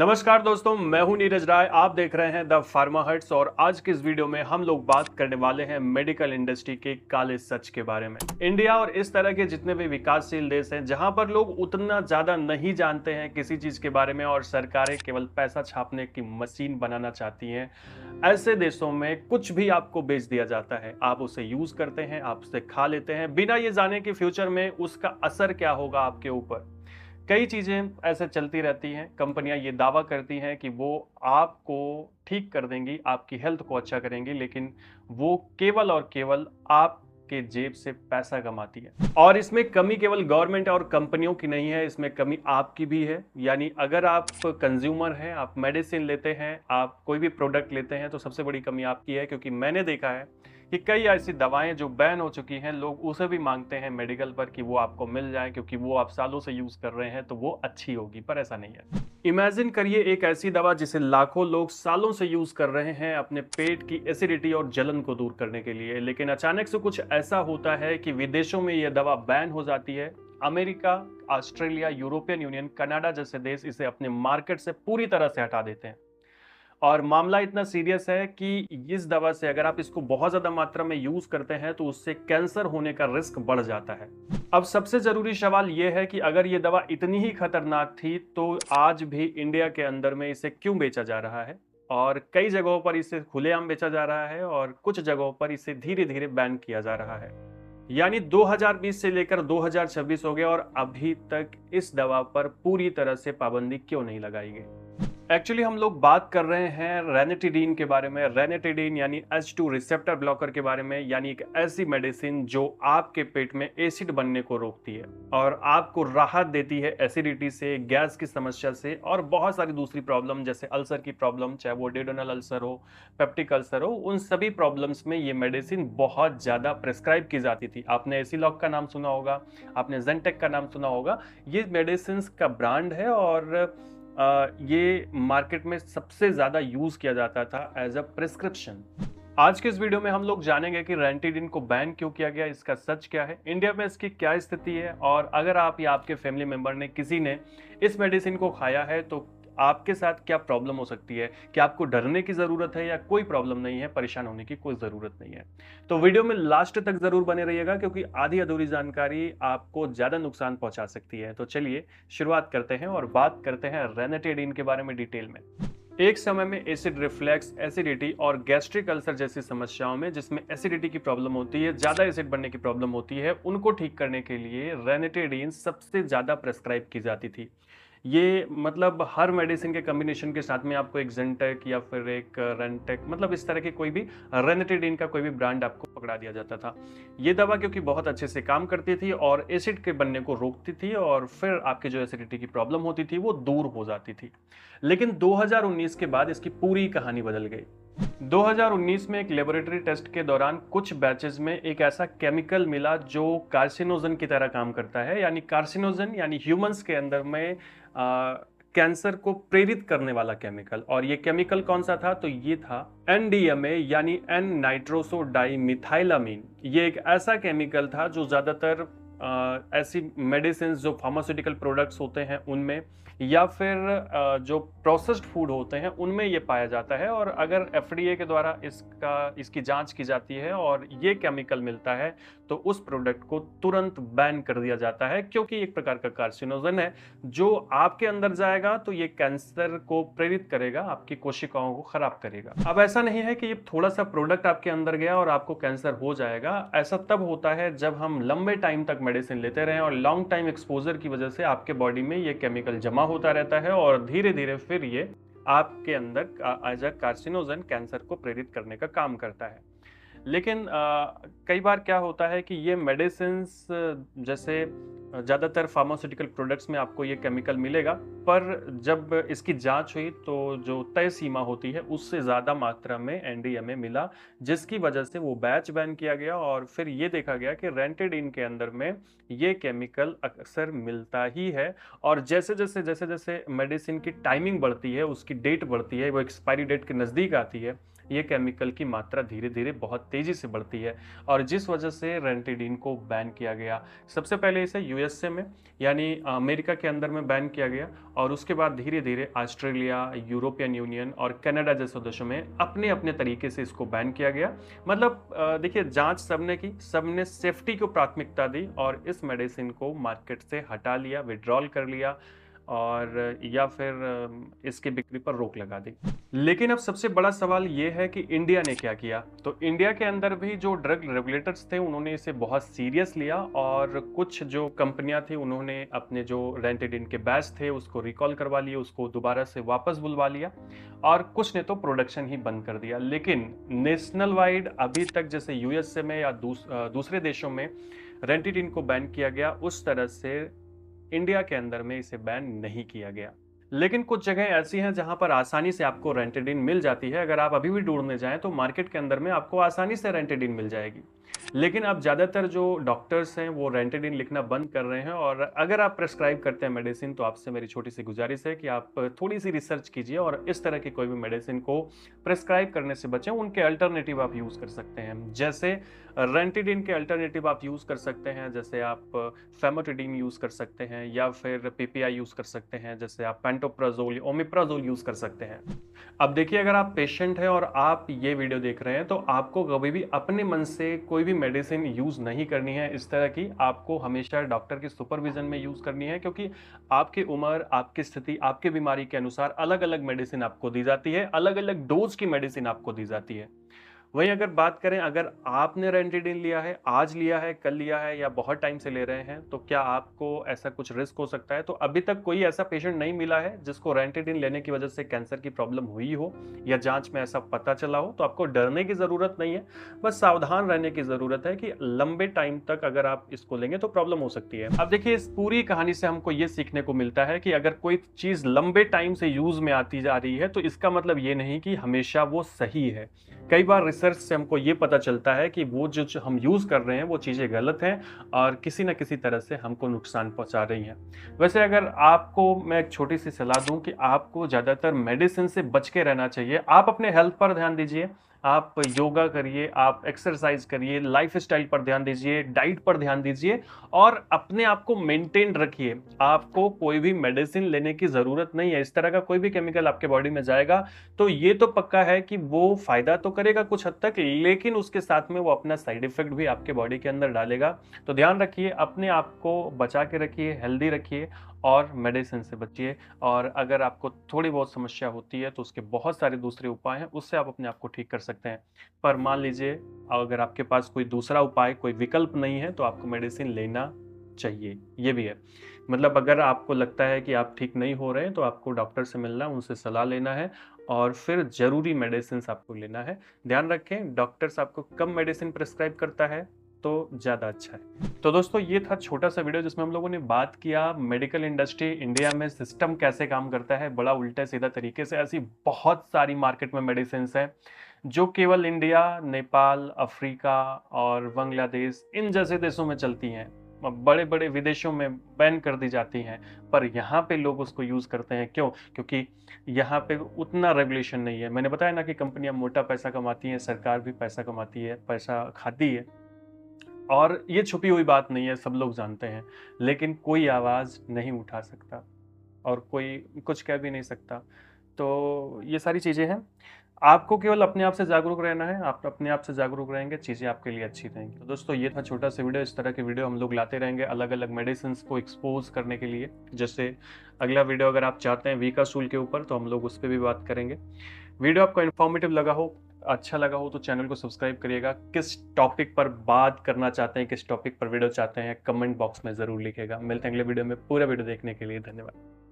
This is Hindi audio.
नमस्कार दोस्तों, मैं हूं नीरज राय। आप देख रहे हैं द फार्मा हट्स और आज की इस वीडियो में हम लोग बात करने वाले हैं मेडिकल इंडस्ट्री के काले सच के बारे में। इंडिया और इस तरह के जितने भी विकासशील देश हैं जहां पर लोग उतना ज्यादा नहीं जानते हैं किसी चीज के बारे में और सरकारें केवल पैसा छापने की मशीन बनाना चाहती हैं, ऐसे देशों में कुछ भी आपको बेच दिया जाता है, आप उसे यूज करते हैं, आप उसे खा लेते हैं बिना ये जाने कि फ्यूचर में उसका असर क्या होगा आपके ऊपर। कई चीजें ऐसे चलती रहती हैं, कंपनियां ये दावा करती हैं कि वो आपको ठीक कर देंगी, आपकी हेल्थ को अच्छा करेंगी, लेकिन वो केवल और केवल आपके जेब से पैसा कमाती है। और इसमें कमी केवल गवर्नमेंट और कंपनियों की नहीं है, इसमें कमी आपकी भी है। यानी अगर आप कंज्यूमर हैं, आप मेडिसिन लेते हैं, आप कोई भी प्रोडक्ट लेते हैं, तो सबसे बड़ी कमी आपकी है। क्योंकि मैंने देखा है कि कई ऐसी दवाएं जो बैन हो चुकी हैं, लोग उसे भी मांगते हैं मेडिकल पर कि वो आपको मिल जाए, क्योंकि वो आप सालों से यूज कर रहे हैं तो वो अच्छी होगी, पर ऐसा नहीं है। इमेजिन करिए एक ऐसी दवा जिसे लाखों लोग सालों से यूज कर रहे हैं अपने पेट की एसिडिटी और जलन को दूर करने के लिए, लेकिन अचानक से कुछ ऐसा होता है कि विदेशों में यह दवा बैन हो जाती है। America, Australia, European union, Canada जैसे देश इसे अपने मार्केट से पूरी तरह से हटा देते हैं। और मामला इतना सीरियस है कि इस दवा से अगर आप इसको बहुत ज्यादा मात्रा में यूज करते हैं तो उससे कैंसर होने का रिस्क बढ़ जाता है। अब सबसे जरूरी सवाल यह है कि अगर ये दवा इतनी ही खतरनाक थी तो आज भी इंडिया के अंदर में इसे क्यों बेचा जा रहा है, और कई जगहों पर इसे खुलेआम बेचा जा रहा है और कुछ जगहों पर इसे धीरे धीरे बैन किया जा रहा है। यानी 2020 से लेकर 2026 हो गया और अभी तक इस दवा पर पूरी तरह से पाबंदी क्यों नहीं लगाई गई। एक्चुअली हम लोग बात कर रहे हैं रेनिटिडीन के बारे में। रेनिटिडीन यानी H2 रिसेप्टर ब्लॉकर के बारे में, यानी एक ऐसी मेडिसिन जो आपके पेट में एसिड बनने को रोकती है और आपको राहत देती है एसिडिटी से, गैस की समस्या से और बहुत सारी दूसरी प्रॉब्लम जैसे अल्सर की प्रॉब्लम, चाहे वो डेडोनल अल्सर हो, पेप्टिक अल्सर हो, उन सभी प्रॉब्लम्स में ये मेडिसिन बहुत ज़्यादा प्रेस्क्राइब की जाती थी। आपने एसिलॉक का नाम सुना होगा, आपने जेंटेक का नाम सुना होगा। ये मेडिसिन का ब्रांड है और ये मार्केट में सबसे ज्यादा यूज किया जाता था एज अ प्रिस्क्रिप्शन। आज के इस वीडियो में हम लोग जानेंगे कि रेनिटिडीन को बैन क्यों किया गया, इसका सच क्या है, इंडिया में इसकी क्या स्थिति है, और अगर आप या आपके फैमिली मेंबर ने किसी ने इस मेडिसिन को खाया है तो आपके साथ क्या प्रॉब्लम हो सकती है, कि आपको डरने की जरूरत है या कोई प्रॉब्लम नहीं है, परेशान होने की कोई जरूरत नहीं है। तो वीडियो में लास्ट तक जरूर बने रहिएगा क्योंकि आधी अधूरी जानकारी आपको ज्यादा नुकसान पहुंचा सकती है। तो चलिए शुरुआत करते हैं और बात करते हैं रेनिटिडीन के बारे में डिटेल में। एक समय में एसिड रिफ्लेक्स, एसिडिटी और गैस्ट्रिक अल्सर जैसी समस्याओं में जिसमें एसिडिटी की प्रॉब्लम होती है, ज्यादा एसिड बनने की प्रॉब्लम होती है, उनको ठीक करने के लिए रेनिटिडीन सबसे ज्यादा प्रेस्क्राइब की जाती थी। ये मतलब हर मेडिसिन के कॉम्बिनेशन के साथ में आपको एक जेंटेक या फिर एक रेंटेक, मतलब इस तरह के कोई भी रेनिटिडीन का कोई भी ब्रांड आपको पकड़ा दिया जाता था। ये दवा क्योंकि बहुत अच्छे से काम करती थी और एसिड के बनने को रोकती थी और फिर आपकी जो एसिडिटी की प्रॉब्लम होती थी वो दूर हो जाती थी। लेकिन 2019 के बाद इसकी पूरी कहानी बदल गई। 2019 में एक लेबोरेटरी टेस्ट के दौरान कुछ बैचेस में एक ऐसा केमिकल मिला जो कार्सिनोजन की तरह काम करता है। यानी कार्सिनोजन यानी ह्यूमंस के अंदर में कैंसर को प्रेरित करने वाला केमिकल। और ये केमिकल कौन सा था? तो ये था NDMA यानी एन नाइट्रोसो डाइमिथाइलामीन। ये एक ऐसा केमिकल था जो ज्यादातर ऐसी मेडिसिन जो फार्मास्यूटिकल प्रोडक्ट्स होते हैं उनमें या फिर जो प्रोसेस्ड फूड होते हैं उनमें ये पाया जाता है। और अगर FDA के द्वारा इसकी जांच की जाती है और ये केमिकल मिलता है तो उस प्रोडक्ट को तुरंत बैन कर दिया जाता है, क्योंकि एक प्रकार का कार्सिनोजन है जो आपके अंदर जाएगा तो ये कैंसर को प्रेरित करेगा, आपकी कोशिकाओं को खराब करेगा। अब ऐसा नहीं है कि ये थोड़ा सा प्रोडक्ट आपके अंदर गया और आपको कैंसर हो जाएगा। ऐसा तब होता है जब हम लंबे टाइम तक मेडिसिन लेते रहें और लॉन्ग टाइम एक्सपोजर की वजह से आपके बॉडी में ये केमिकल जमा होता रहता है और धीरे धीरे फिर ये आपके अंदर एज अ कार्सिनोजन कैंसर को प्रेरित करने का काम करता है। लेकिन कई बार क्या होता है कि ये मेडिसिन्स जैसे ज़्यादातर फार्मास्यूटिकल प्रोडक्ट्स में आपको ये केमिकल मिलेगा, पर जब इसकी जांच हुई तो जो तय सीमा होती है उससे ज़्यादा मात्रा में NDMA मिला, जिसकी वजह से वो बैच बैन किया गया। और फिर ये देखा गया कि रेनिटिडीन के अंदर में ये केमिकल अक्सर मिलता ही है। और जैसे जैसे मेडिसिन की टाइमिंग बढ़ती है, उसकी डेट बढ़ती है, वो एक्सपायरी डेट के नज़दीक आती है, ये केमिकल की मात्रा धीरे धीरे बहुत तेजी से बढ़ती है और जिस वजह से रेंटिडीन को बैन किया गया। सबसे पहले इसे यूएसए में यानी अमेरिका के अंदर में बैन किया गया और उसके बाद धीरे धीरे ऑस्ट्रेलिया, यूरोपियन यूनियन और कनाडा जैसे देशों में अपने अपने तरीके से इसको बैन किया गया। मतलब देखिए, जांच सबने की, सबने सेफ्टी को प्राथमिकता दी और इस मेडिसिन को मार्केट से हटा लिया, विड्रॉल कर लिया और या फिर इसकी बिक्री पर रोक लगा दी। लेकिन अब सबसे बड़ा सवाल ये है कि इंडिया ने क्या किया। तो इंडिया के अंदर भी जो ड्रग रेगुलेटर्स थे उन्होंने इसे बहुत सीरियस लिया और कुछ जो कंपनियां थी उन्होंने अपने जो रेंटेडिन के बैच थे उसको रिकॉल करवा लिए, उसको दोबारा से वापस बुलवा लिया और कुछ ने तो प्रोडक्शन ही बंद कर दिया। लेकिन नेशनल वाइड अभी तक जैसे यूएसए में या दूसरे देशों में रेंटेडिन को बैन किया गया, उस तरह से इंडिया के अंदर में इसे बैन नहीं किया गया। लेकिन कुछ जगह ऐसी हैं जहां पर आसानी से आपको रेंटेडिन मिल जाती है। अगर आप अभी भी ढूंढने जाएं तो मार्केट के अंदर में आपको आसानी से रेंटेडिन मिल जाएगी। लेकिन अब ज़्यादातर जो डॉक्टर्स हैं वो रेंटेडिन लिखना बंद कर रहे हैं और अगर आप प्रेस्क्राइब करते हैं मेडिसिन तो आपसे मेरी छोटी सी गुजारिश है कि आप थोड़ी सी रिसर्च कीजिए और इस तरह की कोई भी मेडिसिन को प्रेस्क्राइब करने से बचें। उनके अल्टरनेटिव आप यूज़ कर सकते हैं, जैसे रेंटेडिन के अल्टरनेटिव आप यूज़ कर सकते हैं, जैसे आप फेमोटिडीन यूज़ कर सकते हैं या फिर पीपीआई यूज़ कर सकते हैं, जैसे आप पेंटोप्राजोल, ओमिप्राजोल यूज़ कर सकते हैं। अब देखिए, अगर आप पेशेंट हैं और आप ये वीडियो देख रहे हैं तो आपको कभी भी अपने मन से कोई भी मेडिसिन यूज़ नहीं करनी है इस तरह की। आपको हमेशा डॉक्टर के सुपरविजन में यूज़ करनी है, क्योंकि आपकी उम्र, आपकी स्थिति, आपकी बीमारी के अनुसार अलग अलग मेडिसिन आपको दी जाती है, अलग अलग डोज की मेडिसिन आपको दी जाती है। वहीं अगर बात करें, अगर आपने रेंटेडिन लिया है, आज लिया है, कल लिया है या बहुत टाइम से ले रहे हैं, तो क्या आपको ऐसा कुछ रिस्क हो सकता है? तो अभी तक कोई ऐसा पेशेंट नहीं मिला है जिसको रेंटेडिन लेने की वजह से कैंसर की प्रॉब्लम हुई हो या जांच में ऐसा पता चला हो। तो आपको डरने की ज़रूरत नहीं है, बस सावधान रहने की ज़रूरत है कि लंबे टाइम तक अगर आप इसको लेंगे तो प्रॉब्लम हो सकती है। अब देखिए, इस पूरी कहानी से हमको ये सीखने को मिलता है कि अगर कोई चीज़ लंबे टाइम से यूज़ में आती जा रही है तो इसका मतलब ये नहीं कि हमेशा वो सही है। कई बार रिसर्च से हमको ये पता चलता है कि वो जो हम यूज़ कर रहे हैं वो चीज़ें गलत हैं और किसी न किसी तरह से हमको नुकसान पहुंचा रही हैं। वैसे अगर आपको मैं एक छोटी सी सलाह दूं कि आपको ज़्यादातर मेडिसिन से बच के रहना चाहिए। आप अपने हेल्थ पर ध्यान दीजिए, आप योगा करिए, आप एक्सरसाइज करिए, लाइफस्टाइल पर ध्यान दीजिए, डाइट पर ध्यान दीजिए और अपने आप को मेंटेन रखिए। आपको कोई भी मेडिसिन लेने की ज़रूरत नहीं है। इस तरह का कोई भी केमिकल आपके बॉडी में जाएगा तो ये तो पक्का है कि वो फ़ायदा तो करेगा कुछ हद तक, लेकिन उसके साथ में वो अपना साइड इफ़ेक्ट भी आपके बॉडी के अंदर डालेगा। तो ध्यान रखिए, अपने आप को बचा के रखिए, हेल्दी रखिए और मेडिसिन से बचिए। और अगर आपको थोड़ी बहुत समस्या होती है तो उसके बहुत सारे दूसरे उपाय हैं, उससे आप अपने आप को ठीक कर सकते हैं। पर मान लीजिए, अगर आपके पास कोई दूसरा उपाय, कोई विकल्प नहीं है तो आपको मेडिसिन लेना चाहिए, ये भी है। मतलब अगर आपको लगता है कि आप ठीक नहीं हो रहे हैं तो आपको डॉक्टर से मिलना, उनसे सलाह लेना है और फिर ज़रूरी मेडिसिन आपको लेना है। ध्यान रखें, डॉक्टर्स आपको कम मेडिसिन प्रिस्क्राइब करता है तो ज़्यादा अच्छा है। तो दोस्तों, ये था छोटा सा वीडियो जिसमें हम लोगों ने बात किया मेडिकल इंडस्ट्री इंडिया में सिस्टम कैसे काम करता है, बड़ा उल्टा सीधा तरीके से। ऐसी बहुत सारी मार्केट में मेडिसिन हैं जो केवल इंडिया, नेपाल, अफ्रीका और बांग्लादेश इन जैसे देशों में चलती हैं, बड़े बड़े विदेशों में बैन कर दी जाती हैं, पर यहाँ पे लोग उसको यूज़ करते हैं। क्यों? क्योंकि यहाँ पे उतना रेगुलेशन नहीं है। मैंने बताया ना कि कंपनियां मोटा पैसा कमाती हैं, सरकार भी पैसा कमाती है, पैसा खाती है और ये छुपी हुई बात नहीं है, सब लोग जानते हैं। लेकिन कोई आवाज़ नहीं उठा सकता और कोई कुछ कह भी नहीं सकता। तो ये सारी चीज़ें हैं। आपको केवल अपने आप से जागरूक रहना है। आप अपने आप से जागरूक रहेंगे, चीज़ें आपके लिए अच्छी रहेंगी। तो दोस्तों, ये था छोटा सा वीडियो। इस तरह के वीडियो हम लोग लाते रहेंगे अलग अलग मेडिसिन को एक्सपोज करने के लिए। जैसे अगला वीडियो अगर आप चाहते हैं वीकासूल के ऊपर तो हम लोग उस पर भी बात करेंगे। वीडियो आपको इन्फॉर्मेटिव लगा हो, अच्छा लगा हो तो चैनल को सब्सक्राइब करिएगा। किस टॉपिक पर बात करना चाहते हैं, किस टॉपिक पर वीडियो चाहते हैं, कमेंट बॉक्स में ज़रूर लिखिएगा। मिलते हैं अगले वीडियो में। पूरा वीडियो देखने के लिए धन्यवाद।